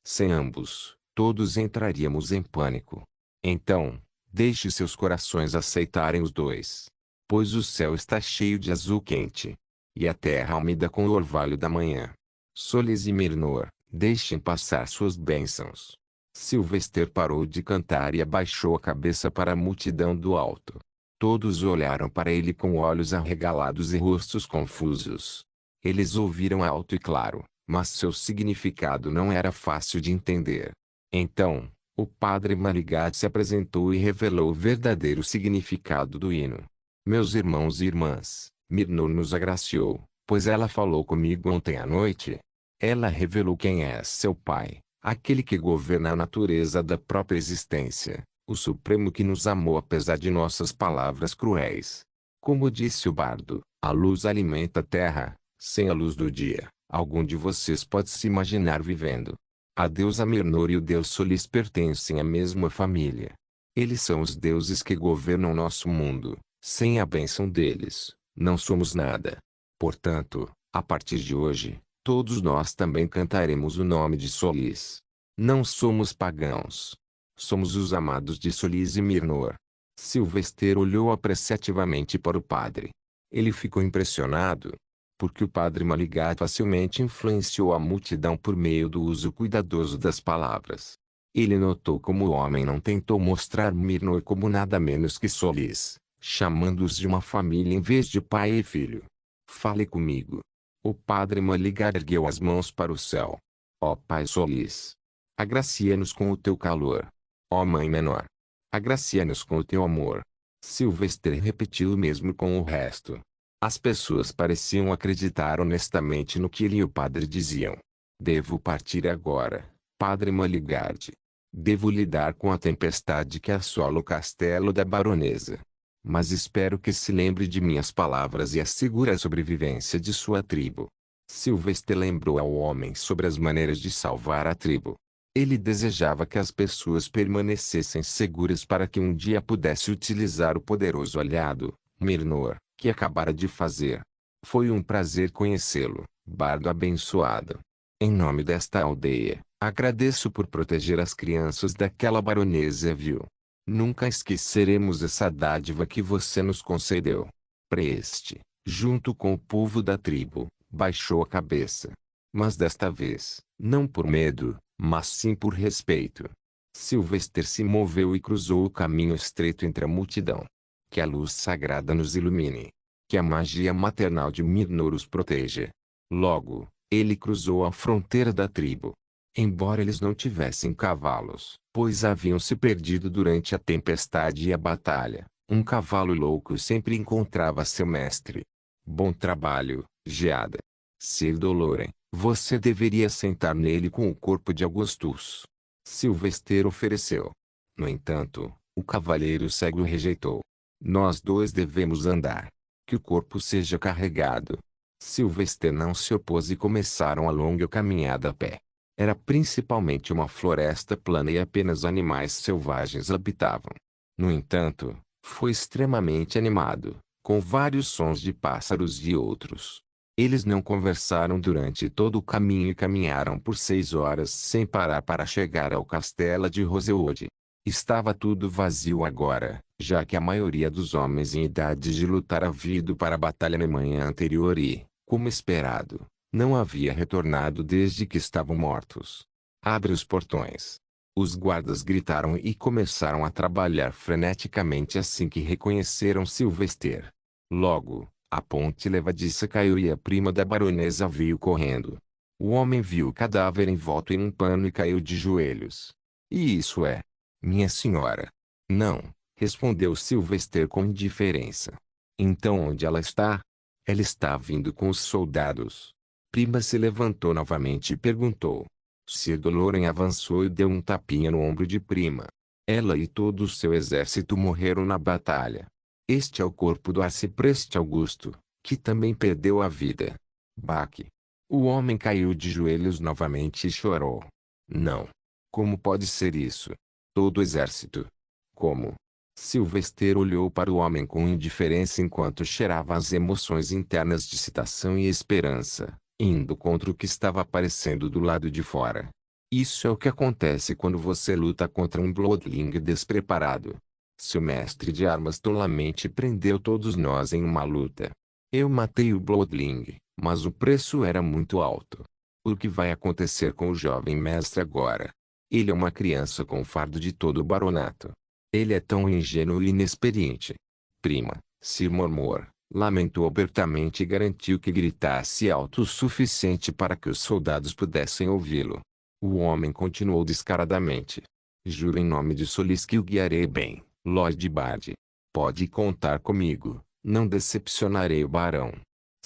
Sem ambos, todos entraríamos em pânico. Então, deixe seus corações aceitarem os dois. Pois o céu está cheio de azul quente. E a terra úmida com o orvalho da manhã. Solis e Mirnor, deixem passar suas bênçãos. Sylvester parou de cantar e abaixou a cabeça para a multidão do alto. Todos olharam para ele com olhos arregalados e rostos confusos. Eles ouviram alto e claro, mas seu significado não era fácil de entender. Então, o padre Maligarde se apresentou e revelou o verdadeiro significado do hino. Meus irmãos e irmãs, Mirnor nos agraciou, pois ela falou comigo ontem à noite. Ela revelou quem é seu pai. Aquele que governa a natureza da própria existência, o Supremo que nos amou apesar de nossas palavras cruéis. Como disse o bardo, a luz alimenta a terra, sem a luz do dia, algum de vocês pode se imaginar vivendo. A deusa Mirnor e o deus Solis pertencem à mesma família. Eles são os deuses que governam nosso mundo, sem a bênção deles, não somos nada. Portanto, a partir de hoje, todos nós também cantaremos o nome de Solis. Não somos pagãos. Somos os amados de Solis e Mirnor. Sylvester olhou apreciativamente para o padre. Ele ficou impressionado, porque o padre Maligarde facilmente influenciou a multidão por meio do uso cuidadoso das palavras. Ele notou como o homem não tentou mostrar Mirnor como nada menos que Solis, chamando-os de uma família em vez de pai e filho. Fale comigo. O padre Maligarde ergueu as mãos para o céu. Ó Pai Solis, agracia-nos com o teu calor. Ó Mãe Menor, agracia-nos com o teu amor. Sylvester repetiu o mesmo com o resto. As pessoas pareciam acreditar honestamente no que ele e o padre diziam. Devo partir agora, padre Maligarde. Devo lidar com a tempestade que assola o castelo da baronesa. Mas espero que se lembre de minhas palavras e assegure a sobrevivência de sua tribo. Sylvester lembrou ao homem sobre as maneiras de salvar a tribo. Ele desejava que as pessoas permanecessem seguras para que um dia pudesse utilizar o poderoso aliado, Mirnor, que acabara de fazer. Foi um prazer conhecê-lo, bardo abençoado. Em nome desta aldeia, agradeço por proteger as crianças daquela baronesa vil. Nunca esqueceremos essa dádiva que você nos concedeu. Preste, junto com o povo da tribo, baixou a cabeça. Mas desta vez, não por medo, mas sim por respeito. Sylvester se moveu e cruzou o caminho estreito entre a multidão. Que a luz sagrada nos ilumine. Que a magia maternal de Mirnor os proteja. Logo, ele cruzou a fronteira da tribo. Embora eles não tivessem cavalos, pois haviam se perdido durante a tempestade e a batalha, um cavalo louco sempre encontrava seu mestre. Bom trabalho, Geada. Sir Doloren, você deveria sentar nele com o corpo de Augustus. Sylvester ofereceu. No entanto, o cavaleiro cego rejeitou. Nós dois devemos andar. Que o corpo seja carregado. Sylvester não se opôs e começaram a longa caminhada a pé. Era principalmente uma floresta plana e apenas animais selvagens habitavam. No entanto, foi extremamente animado, com vários sons de pássaros e outros. Eles não conversaram durante todo o caminho e caminharam por 6 horas sem parar para chegar ao castelo de Rosewood. Estava tudo vazio agora, já que a maioria dos homens em idade de lutar havia ido para a batalha na manhã anterior e, como esperado, não havia retornado desde que estavam mortos. Abre os portões. Os guardas gritaram e começaram a trabalhar freneticamente assim que reconheceram Sylvester. Logo, a ponte levadiça caiu e a prima da baronesa veio correndo. O homem viu o cadáver envolto em um pano e caiu de joelhos. E isso é? Minha senhora. Não, respondeu Sylvester com indiferença. Então onde ela está? Ela está vindo com os soldados. Prima se levantou novamente e perguntou. Sir Doloren avançou e deu um tapinha no ombro de Prima. Ela e todo o seu exército morreram na batalha. Este é o corpo do arcipreste Augusto, que também perdeu a vida. Baque. O homem caiu de joelhos novamente e chorou. Não. Como pode ser isso? Todo o exército. Como? Sylvester olhou para o homem com indiferença enquanto cheirava as emoções internas de excitação e esperança, indo contra o que estava aparecendo do lado de fora. Isso é o que acontece quando você luta contra um Bloodling despreparado. Seu mestre de armas tolamente prendeu todos nós em uma luta. Eu matei o Bloodling, mas o preço era muito alto. O que vai acontecer com o jovem mestre agora? Ele é uma criança com o fardo de todo o baronato. Ele é tão ingênuo e inexperiente. Prima, Sir Mormor, lamentou abertamente e garantiu que gritasse alto o suficiente para que os soldados pudessem ouvi-lo. O homem continuou descaradamente. Juro em nome de Solis que o guiarei bem, Lord Bard. Pode contar comigo, não decepcionarei o barão.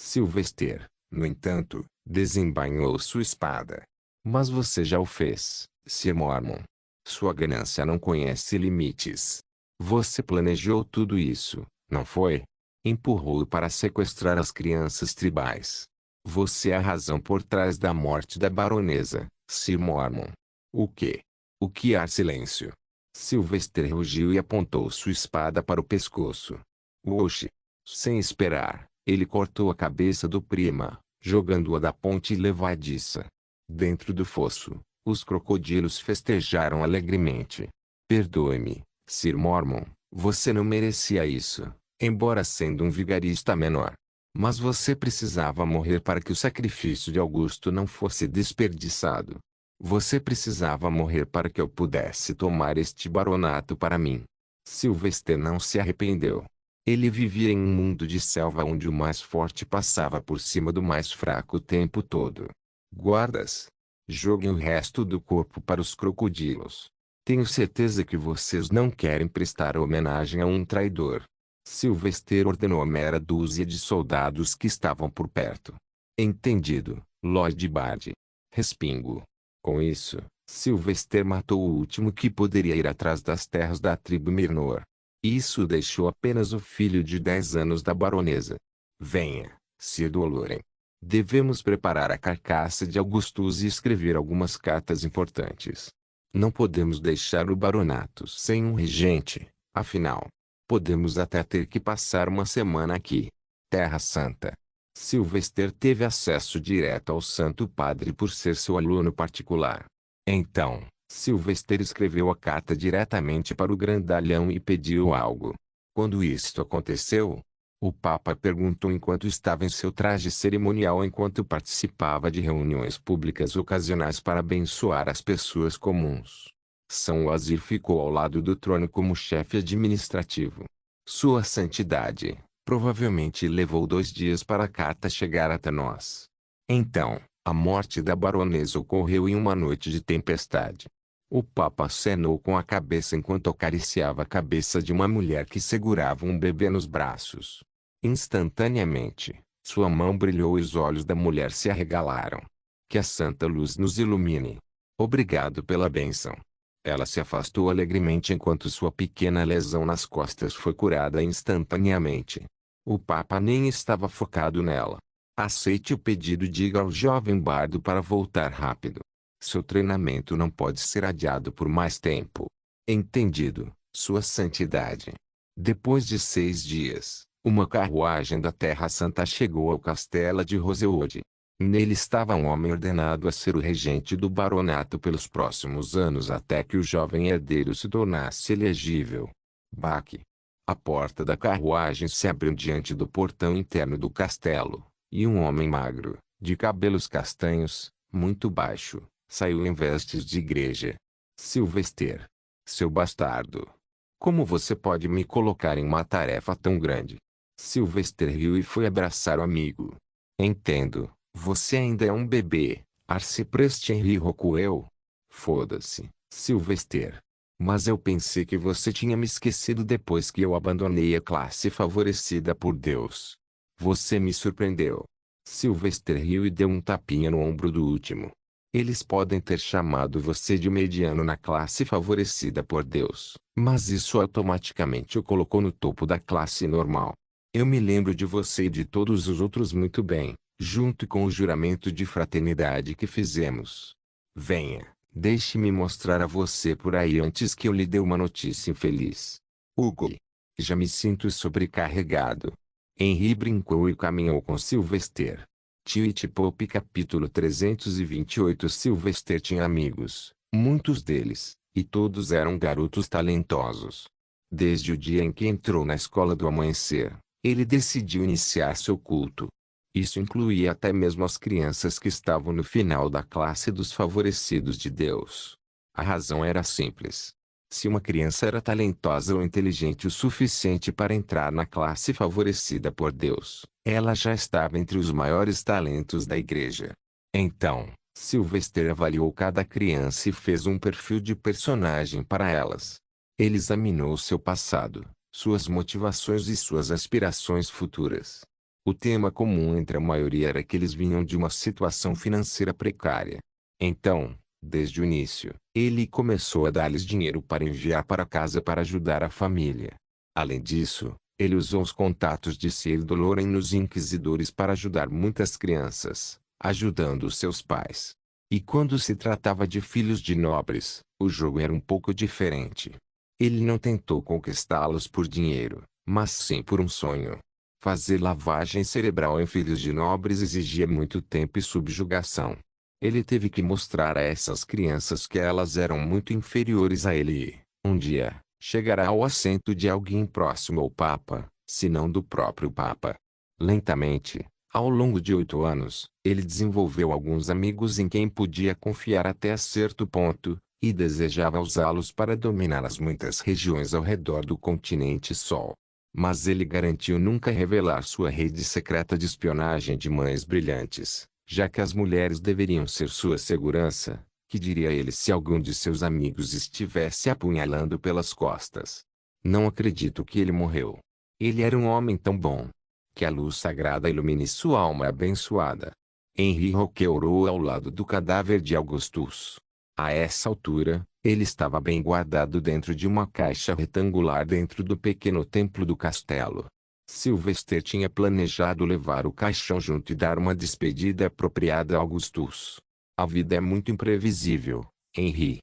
Sylvester, no entanto, desembainhou sua espada. Mas você já o fez, Sir Mormon. Sua ganância não conhece limites. Você planejou tudo isso, não foi? Empurrou-o para sequestrar as crianças tribais. Você é a razão por trás da morte da baronesa, Sir Mormon. O quê? O que há silêncio? Sylvester rugiu e apontou sua espada para o pescoço. Oxe! Sem esperar, ele cortou a cabeça do prima, jogando-a da ponte levadiça. Dentro do fosso, os crocodilos festejaram alegremente. Perdoe-me, Sir Mormon, você não merecia isso, embora sendo um vigarista menor. Mas você precisava morrer para que o sacrifício de Augusto não fosse desperdiçado. Você precisava morrer para que eu pudesse tomar este baronato para mim. Sylvester não se arrependeu. Ele vivia em um mundo de selva onde o mais forte passava por cima do mais fraco o tempo todo. Guardas, joguem o resto do corpo para os crocodilos. Tenho certeza que vocês não querem prestar homenagem a um traidor. Sylvester ordenou a meia dúzia de soldados que estavam por perto. Entendido, Lord Bard. Respingo. Com isso, Sylvester matou o último que poderia ir atrás das terras da tribo Mirnor. Isso deixou apenas o filho de 10 anos da baronesa. Venha, Sir Doloren. Devemos preparar a carcaça de Augustus e escrever algumas cartas importantes. Não podemos deixar o baronato sem um regente, afinal. Podemos até ter que passar uma semana aqui. Terra Santa. Sylvester teve acesso direto ao Santo Padre por ser seu aluno particular. Então, Sylvester escreveu a carta diretamente para o grandalhão e pediu algo. Quando isto aconteceu, o Papa perguntou enquanto estava em seu traje cerimonial enquanto participava de reuniões públicas ocasionais para abençoar as pessoas comuns. São Wazir ficou ao lado do trono como chefe administrativo. Sua Santidade, provavelmente levou 2 dias para a carta chegar até nós. Então, a morte da baronesa ocorreu em uma noite de tempestade. O Papa acenou com a cabeça enquanto acariciava a cabeça de uma mulher que segurava um bebê nos braços. Instantaneamente, sua mão brilhou e os olhos da mulher se arregalaram. Que a santa luz nos ilumine. Obrigado pela bênção. Ela se afastou alegremente enquanto sua pequena lesão nas costas foi curada instantaneamente. O Papa nem estava focado nela. Aceite o pedido e diga ao jovem bardo para voltar rápido. Seu treinamento não pode ser adiado por mais tempo. Entendido, Sua Santidade. Depois de 6 dias, uma carruagem da Terra Santa chegou ao castelo de Rosewood. Nele estava um homem ordenado a ser o regente do baronato pelos próximos anos até que o jovem herdeiro se tornasse elegível. Baque. A porta da carruagem se abriu diante do portão interno do castelo, e um homem magro, de cabelos castanhos, muito baixo, saiu em vestes de igreja. Sylvester. Seu bastardo. Como você pode me colocar em uma tarefa tão grande? Sylvester riu e foi abraçar o amigo. Entendo. Você ainda é um bebê, arcipreste Henry Rockwell. Foda-se, Sylvester. Mas eu pensei que você tinha me esquecido depois que eu abandonei a classe favorecida por Deus. Você me surpreendeu. Sylvester riu e deu um tapinha no ombro do último. Eles podem ter chamado você de mediano na classe favorecida por Deus, mas isso automaticamente o colocou no topo da classe normal. Eu me lembro de você e de todos os outros muito bem, junto com o juramento de fraternidade que fizemos. Venha, deixe-me mostrar a você por aí antes que eu lhe dê uma notícia infeliz. Hugo. Já me sinto sobrecarregado. Henry brincou e caminhou com Sylvester. Tweet Pop capítulo 328. Sylvester tinha amigos, muitos deles, e todos eram garotos talentosos. Desde o dia em que entrou na escola do amanhecer, ele decidiu iniciar seu culto. Isso incluía até mesmo as crianças que estavam no final da classe dos favorecidos de Deus. A razão era simples. Se uma criança era talentosa ou inteligente o suficiente para entrar na classe favorecida por Deus, ela já estava entre os maiores talentos da igreja. Então, Sylvester avaliou cada criança e fez um perfil de personagem para elas. Ele examinou seu passado, suas motivações e suas aspirações futuras. O tema comum entre a maioria era que eles vinham de uma situação financeira precária. Então, desde o início, ele começou a dar-lhes dinheiro para enviar para casa para ajudar a família. Além disso, ele usou os contatos de Sir Doloren nos Inquisidores para ajudar muitas crianças, ajudando seus pais. E quando se tratava de filhos de nobres, o jogo era um pouco diferente. Ele não tentou conquistá-los por dinheiro, mas sim por um sonho. Fazer lavagem cerebral em filhos de nobres exigia muito tempo e subjugação. Ele teve que mostrar a essas crianças que elas eram muito inferiores a ele e, um dia, chegará ao assento de alguém próximo ao Papa, se não do próprio Papa. Lentamente, ao longo de 8 anos, ele desenvolveu alguns amigos em quem podia confiar até certo ponto, e desejava usá-los para dominar as muitas regiões ao redor do continente Sol. Mas ele garantiu nunca revelar sua rede secreta de espionagem de mães brilhantes, já que as mulheres deveriam ser sua segurança. Que diria ele se algum de seus amigos estivesse apunhalando pelas costas? Não acredito que ele morreu. Ele era um homem tão bom. Que a luz sagrada ilumine sua alma abençoada. Henry Roque orou ao lado do cadáver de Augustus. A essa altura, ele estava bem guardado dentro de uma caixa retangular dentro do pequeno templo do castelo. Sylvester tinha planejado levar o caixão junto e dar uma despedida apropriada a Augustus. A vida é muito imprevisível, Henry.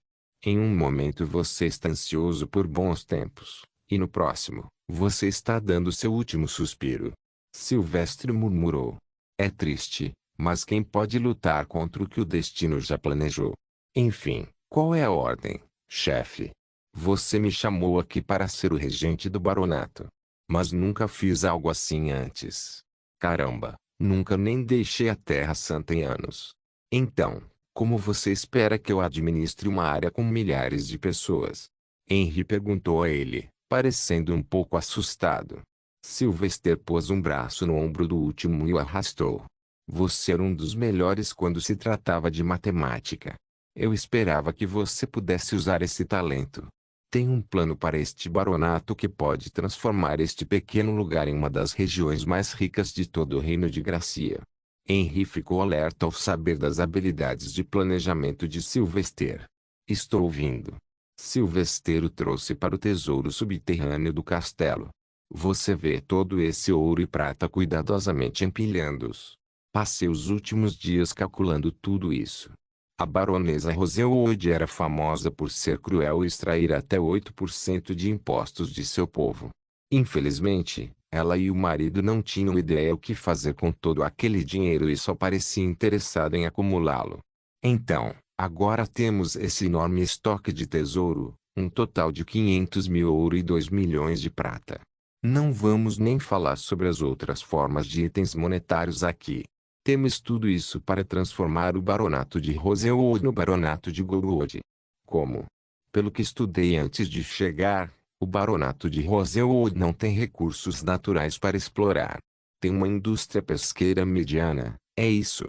Em um momento você está ansioso por bons tempos, e no próximo, você está dando seu último suspiro. Sylvester murmurou. É triste, mas quem pode lutar contra o que o destino já planejou? Enfim, qual é a ordem, chefe? Você me chamou aqui para ser o regente do baronato. Mas nunca fiz algo assim antes. Caramba, nunca nem deixei a Terra Santa em anos. Então, como você espera que eu administre uma área com milhares de pessoas? Henry perguntou a ele, parecendo um pouco assustado. Sylvester pôs um braço no ombro do último e o arrastou. Você era um dos melhores quando se tratava de matemática. Eu esperava que você pudesse usar esse talento. Tenho um plano para este baronato que pode transformar este pequeno lugar em uma das regiões mais ricas de todo o reino de Gracia. Henry ficou alerta ao saber das habilidades de planejamento de Sylvester. Estou ouvindo. Silvestre o trouxe para o tesouro subterrâneo do castelo. Você vê todo esse ouro e prata cuidadosamente empilhando-os. Passei os últimos dias calculando tudo isso. A baronesa Rosewood era famosa por ser cruel e extrair até 8% de impostos de seu povo. Infelizmente, ela e o marido não tinham ideia o que fazer com todo aquele dinheiro e só parecia interessado em acumulá-lo. Então, agora temos esse enorme estoque de tesouro, um total de 500 mil ouro e 2 milhões de prata. Não vamos nem falar sobre as outras formas de itens monetários aqui. Temos tudo isso para transformar o baronato de Rosewood no baronato de Goldwood. Como? Pelo que estudei antes de chegar, o baronato de Rosewood não tem recursos naturais para explorar. Tem uma indústria pesqueira mediana, é isso?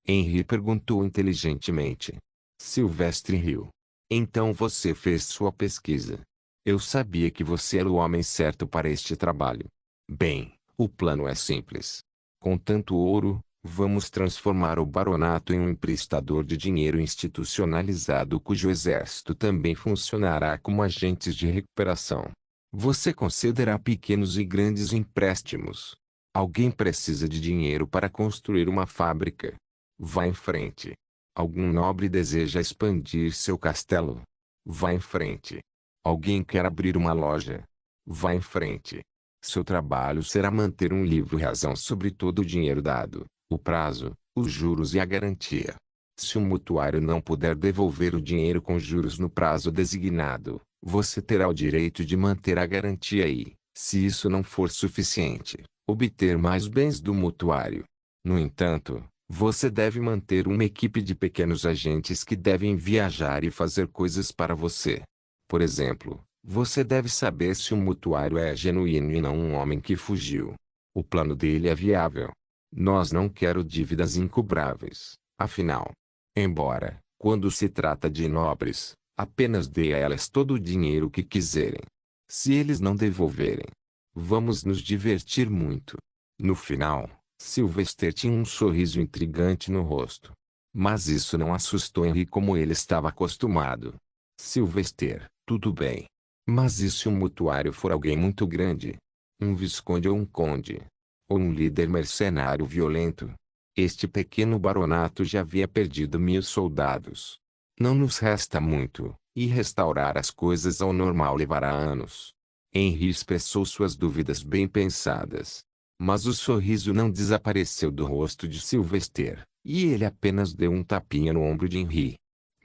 Henry perguntou inteligentemente. Silvestre riu. Então você fez sua pesquisa. Eu sabia que você era o homem certo para este trabalho. Bem, o plano é simples. Com tanto ouro, vamos transformar o baronato em um emprestador de dinheiro institucionalizado cujo exército também funcionará como agentes de recuperação. Você concederá pequenos e grandes empréstimos. Alguém precisa de dinheiro para construir uma fábrica. Vá em frente. Algum nobre deseja expandir seu castelo. Vá em frente. Alguém quer abrir uma loja. Vá em frente. Seu trabalho será manter um livro-razão sobre todo o dinheiro dado, o prazo, os juros e a garantia. Se o mutuário não puder devolver o dinheiro com juros no prazo designado, você terá o direito de manter a garantia e, se isso não for suficiente, obter mais bens do mutuário. No entanto, você deve manter uma equipe de pequenos agentes que devem viajar e fazer coisas para você. Por exemplo, você deve saber se o mutuário é genuíno e não um homem que fugiu. O plano dele é viável. Nós não queremos dívidas incobráveis, afinal. Embora, quando se trata de nobres, apenas dê a elas todo o dinheiro que quiserem. Se eles não devolverem, vamos nos divertir muito. No final, Silvestre tinha um sorriso intrigante no rosto. Mas isso não assustou Henry como ele estava acostumado. Silvestre, tudo bem. Mas e se um mutuário for alguém muito grande? Um visconde ou um conde? Ou um líder mercenário violento? Este pequeno baronato já havia perdido 1000 soldados. Não nos resta muito, e restaurar as coisas ao normal levará anos. Henry expressou suas dúvidas bem pensadas. Mas o sorriso não desapareceu do rosto de Silvestre, e ele apenas deu um tapinha no ombro de Henry.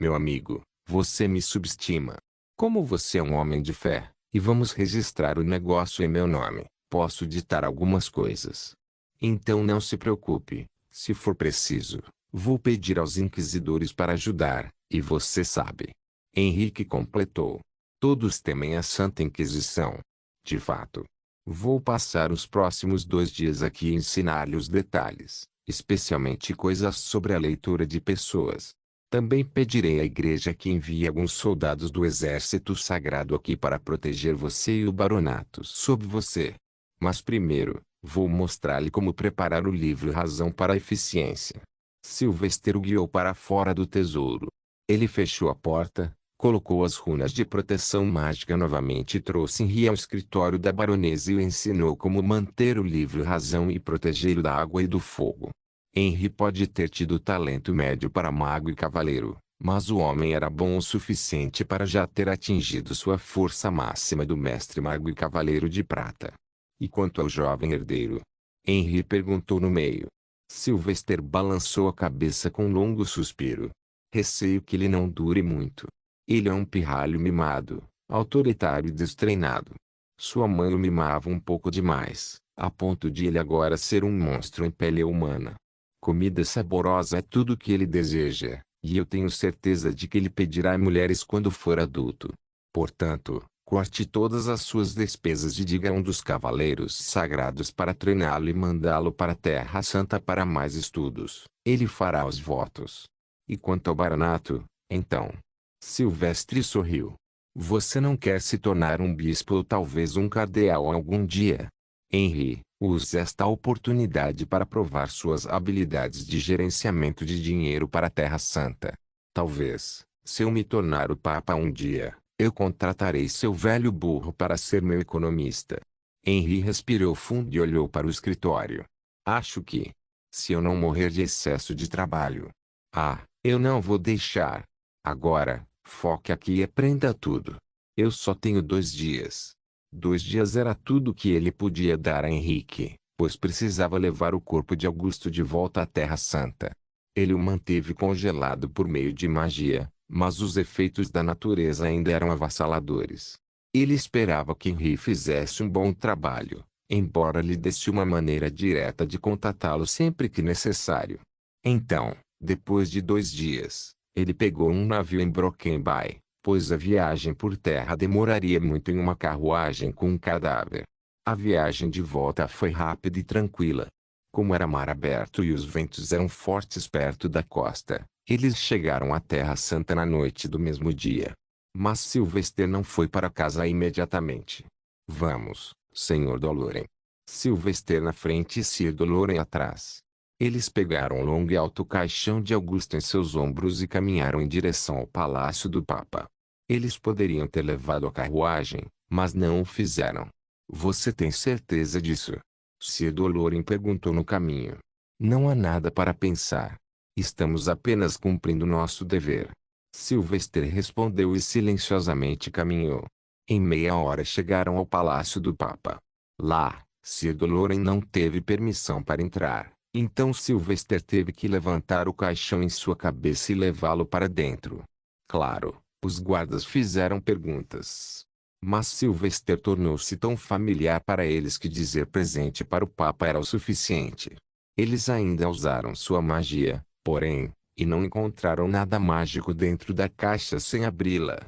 Meu amigo, você me subestima. Como você é um homem de fé, e vamos registrar o negócio em meu nome, posso ditar algumas coisas. Então não se preocupe, se for preciso, vou pedir aos inquisidores para ajudar, e você sabe. Henrique completou. Todos temem a Santa Inquisição. De fato. Vou passar os próximos 2 dias aqui e ensinar-lhe os detalhes, especialmente coisas sobre a leitura de pessoas. Também pedirei à igreja que envie alguns soldados do exército sagrado aqui para proteger você e o baronato sob você. Mas primeiro, vou mostrar-lhe como preparar o livro Razão para a Eficiência. Silvestre o guiou para fora do tesouro. Ele fechou a porta, colocou as runas de proteção mágica novamente e trouxe Henry ao escritório da baronesa e o ensinou como manter o livro Razão e protegê-lo da água e do fogo. Henry pode ter tido talento médio para mago e cavaleiro, mas o homem era bom o suficiente para já ter atingido sua força máxima do mestre mago e cavaleiro de prata. E quanto ao jovem herdeiro? Henry perguntou no meio. Silvestre balançou a cabeça com um longo suspiro. Receio que ele não dure muito. Ele é um pirralho mimado, autoritário e destreinado. Sua mãe o mimava um pouco demais, a ponto de ele agora ser um monstro em pele humana. Comida saborosa é tudo o que ele deseja, e eu tenho certeza de que ele pedirá a mulheres quando for adulto. Portanto, corte todas as suas despesas e diga a um dos cavaleiros sagrados para treiná-lo e mandá-lo para a Terra Santa para mais estudos. Ele fará os votos. E quanto ao baronato, então... Silvestre sorriu. Você não quer se tornar um bispo ou talvez um cardeal algum dia? Henry, use esta oportunidade para provar suas habilidades de gerenciamento de dinheiro para a Terra Santa. Talvez, se eu me tornar o Papa um dia, Eu contratarei seu velho burro para ser meu economista. Henry respirou fundo e olhou para o escritório. Acho que, se eu não morrer de excesso de trabalho. Eu não vou deixar. Agora, foque aqui e aprenda tudo. Eu só tenho 2 dias. 2 dias era tudo que ele podia dar a Henrique, pois precisava levar o corpo de Augusto de volta à Terra Santa. Ele o manteve congelado por meio de magia, mas os efeitos da natureza ainda eram avassaladores. Ele esperava que Henry fizesse um bom trabalho, embora lhe desse uma maneira direta de contatá-lo sempre que necessário. Então, depois de 2 dias, ele pegou um navio em Broken Bay, pois a viagem por terra demoraria muito em uma carruagem com um cadáver. A viagem de volta foi rápida e tranquila. Como era mar aberto e os ventos eram fortes perto da costa, eles chegaram à Terra Santa na noite do mesmo dia. Mas Sylvester não foi para casa imediatamente. Vamos, Sr. Doloren. Sylvester na frente e Sir Doloren atrás. Eles pegaram o longo e alto caixão de Augusto em seus ombros e caminharam em direção ao palácio do Papa. Eles poderiam ter levado a carruagem, mas não o fizeram. Você tem certeza disso? Sir Doloren perguntou no caminho. Não há nada para pensar. Estamos apenas cumprindo nosso dever. Sylvester respondeu e silenciosamente caminhou. Em meia hora chegaram ao palácio do Papa. Lá, Sir Doloren não teve permissão para entrar, então Sylvester teve que levantar o caixão em sua cabeça e levá-lo para dentro. Claro, os guardas fizeram perguntas. Mas Sylvester tornou-se tão familiar para eles que dizer presente para o Papa era o suficiente. Eles ainda usaram sua magia, porém, e não encontraram nada mágico dentro da caixa sem abri-la.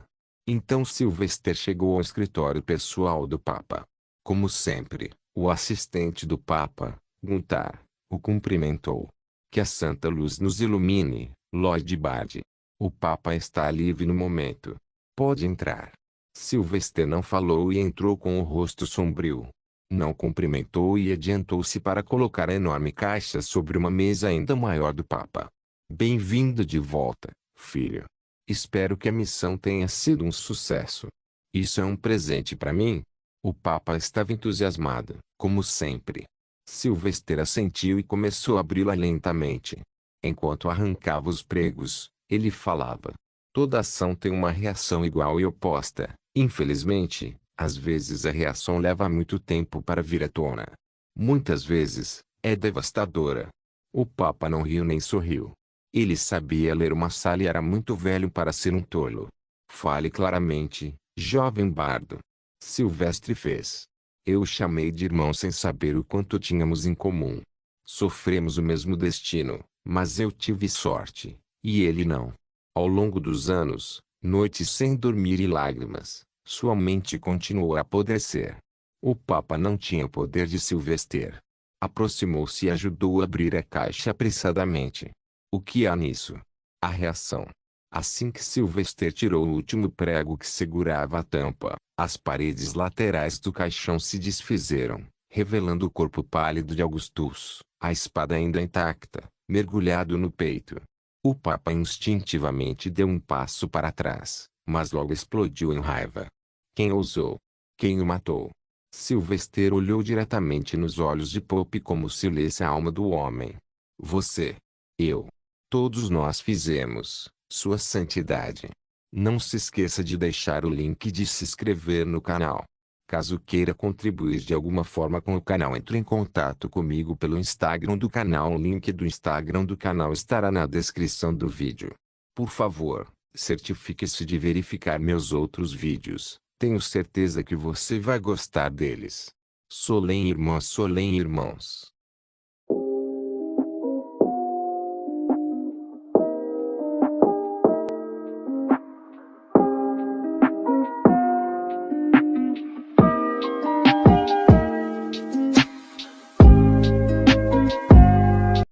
Então Sylvester chegou ao escritório pessoal do Papa. Como sempre, o assistente do Papa, Guntar, o cumprimentou. Que a santa luz nos ilumine, Lord Bard. O Papa está livre no momento. Pode entrar. Sylvester não falou e entrou com o rosto sombrio. Não cumprimentou e adiantou-se para colocar a enorme caixa sobre uma mesa ainda maior do Papa. Bem-vindo de volta, filho. Espero que a missão tenha sido um sucesso. Isso é um presente para mim? O Papa estava entusiasmado, como sempre. Sylvester assentiu e começou a abri-la lentamente. Enquanto arrancava os pregos, ele falava. Toda ação tem uma reação igual e oposta. Infelizmente, às vezes a reação leva muito tempo para vir à tona. Muitas vezes, é devastadora. O Papa não riu nem sorriu. Ele sabia ler uma sala e era muito velho para ser um tolo. Fale claramente, jovem bardo. Silvestre fez. Eu o chamei de irmão sem saber o quanto tínhamos em comum. Sofremos o mesmo destino, mas eu tive sorte, e ele não. Ao longo dos anos, noites sem dormir e lágrimas, sua mente continuou a apodrecer. O Papa não tinha o poder de Sylvester. Aproximou-se e ajudou a abrir a caixa apressadamente. O que há nisso? A reação. Assim que Sylvester tirou o último prego que segurava a tampa, as paredes laterais do caixão se desfizeram, revelando o corpo pálido de Augustus, a espada ainda intacta, mergulhado no peito. O Papa instintivamente deu um passo para trás, mas logo explodiu em raiva. Quem ousou? Quem o matou? Sylvester olhou diretamente nos olhos de Pope como se lesse a alma do homem. Você. Eu. Todos nós fizemos, Sua Santidade. Não se esqueça de deixar o link de se inscrever no canal. Caso queira contribuir de alguma forma com o canal, entre em contato comigo pelo Instagram do canal. O link do Instagram do canal estará na descrição do vídeo. Por favor, certifique-se de verificar meus outros vídeos. Tenho certeza que você vai gostar deles. Solem irmãos.